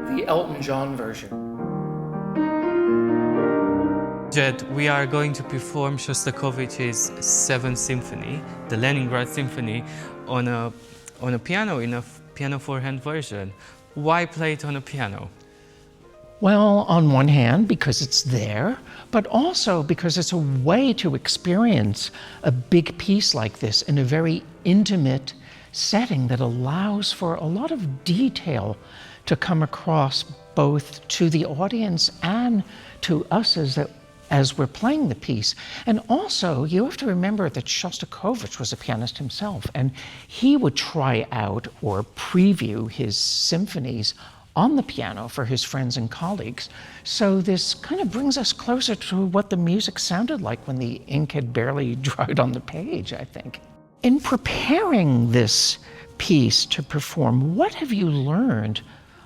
the Elton John version. Jed, we are going to perform Shostakovich's Seventh Symphony, the Leningrad Symphony, on a piano, in a piano four-hand version. Why play it on a piano? Well, on one hand, because it's there, but also because it's a way to experience a big piece like this in a very intimate setting that allows for a lot of detail to come across both to the audience and to us as we're playing the piece. And also, you have to remember that Shostakovich was a pianist himself, and he would try out or preview his symphonies on the piano for his friends and colleagues. So this kind of brings us closer to what the music sounded like when the ink had barely dried on the page, I think. In preparing this piece to perform, what have you learned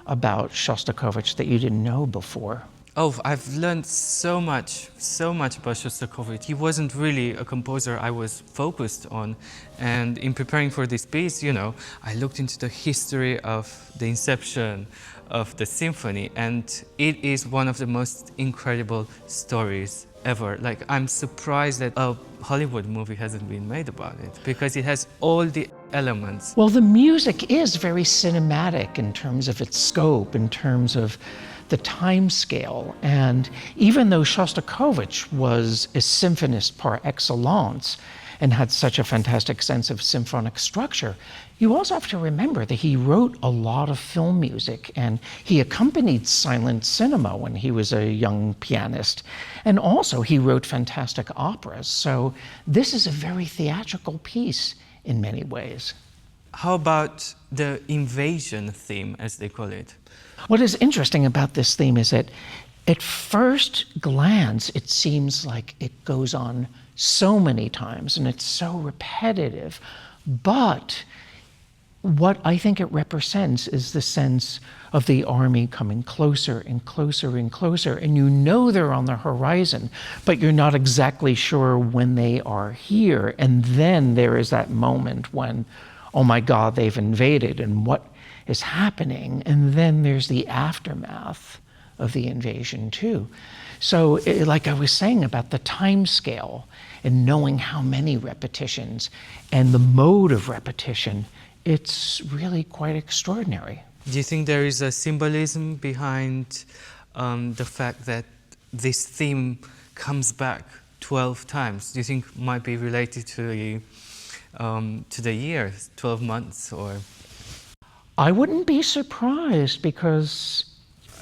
about Shostakovich that you didn't know before? Oh, I've learned so much about Shostakovich. He wasn't really a composer I was focused on. And in preparing for this piece, I looked into the history of the inception of the symphony, and it is one of the most incredible stories ever. Like, I'm surprised that a Hollywood movie hasn't been made about it, because it has all the elements. Well, the music is very cinematic in terms of its scope, in terms of the time scale. And even though Shostakovich was a symphonist par excellence and had such a fantastic sense of symphonic structure, you also have to remember that he wrote a lot of film music, and he accompanied silent cinema when he was a young pianist. And also he wrote fantastic operas. So this is a very theatrical piece in many ways. How about the invasion theme, as they call it? What is interesting about this theme is that at first glance, it seems like it goes on so many times and it's so repetitive. But what I think it represents is the sense of the army coming closer and closer and closer. And you know they're on the horizon, but you're not exactly sure when they are here. And then there is that moment when, oh my God, they've invaded, and what is happening? And then there's the aftermath of the invasion too. So like I was saying about the time scale and knowing how many repetitions and the mode of repetition, it's really quite extraordinary. Do you think there is a symbolism behind the fact that this theme comes back 12 times? Do you think it might be related to the year, 12 months, or? I wouldn't be surprised, because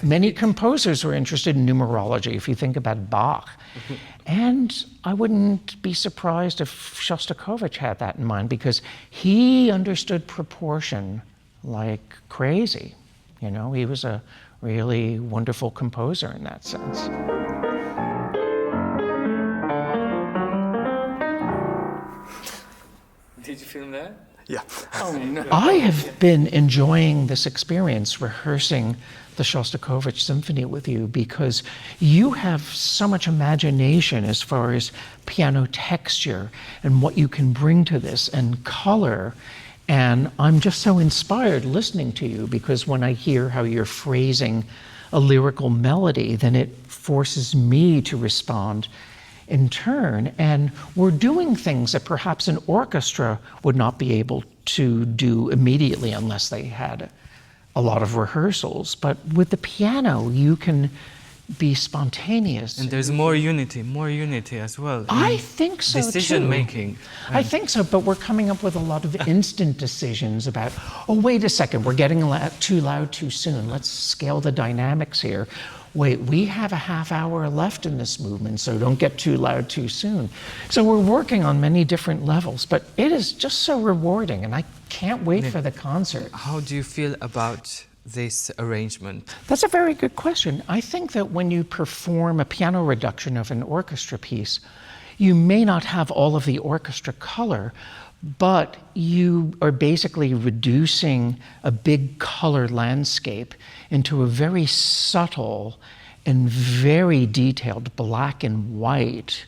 many composers were interested in numerology, if you think about Bach. And I wouldn't be surprised if Shostakovich had that in mind, because he understood proportion like crazy. He was a really wonderful composer in that sense. Did you film that? Yeah. Oh, no. I have been enjoying this experience rehearsing the Shostakovich Symphony with you, because you have so much imagination as far as piano texture and what you can bring to this, and color. And I'm just so inspired listening to you, because when I hear how you're phrasing a lyrical melody, then it forces me to respond in turn. And we're doing things that perhaps an orchestra would not be able to do immediately unless they had a lot of rehearsals. But with the piano, you can be spontaneous. And there's more unity as well. I think so, decision too. making. I think so, but we're coming up with a lot of instant decisions about, oh, wait a second, we're getting too loud too soon. Let's scale the dynamics here. Wait, we have a half hour left in this movement, so don't get too loud too soon. So we're working on many different levels, but it is just so rewarding, and I can't wait for the concert. How do you feel about this arrangement? That's a very good question. I think that when you perform a piano reduction of an orchestra piece, you may not have all of the orchestra color, but you are basically reducing a big color landscape into a very subtle and very detailed black and white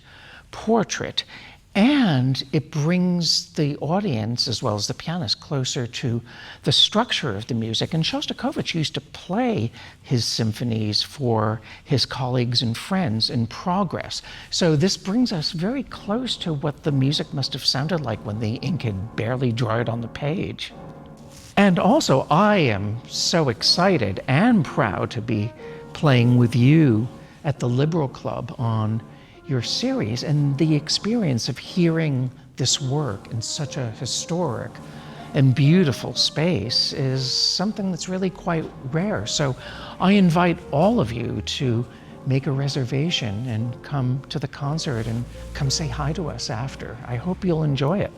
portrait. And it brings the audience, as well as the pianist, closer to the structure of the music. And Shostakovich used to play his symphonies for his colleagues and friends in progress. So this brings us very close to what the music must have sounded like when the ink had barely dried on the page. And also, I am so excited and proud to be playing with you at the Liberal Club on your series, and the experience of hearing this work in such a historic and beautiful space is something that's really quite rare. So I invite all of you to make a reservation and come to the concert and come say hi to us after. I hope you'll enjoy it.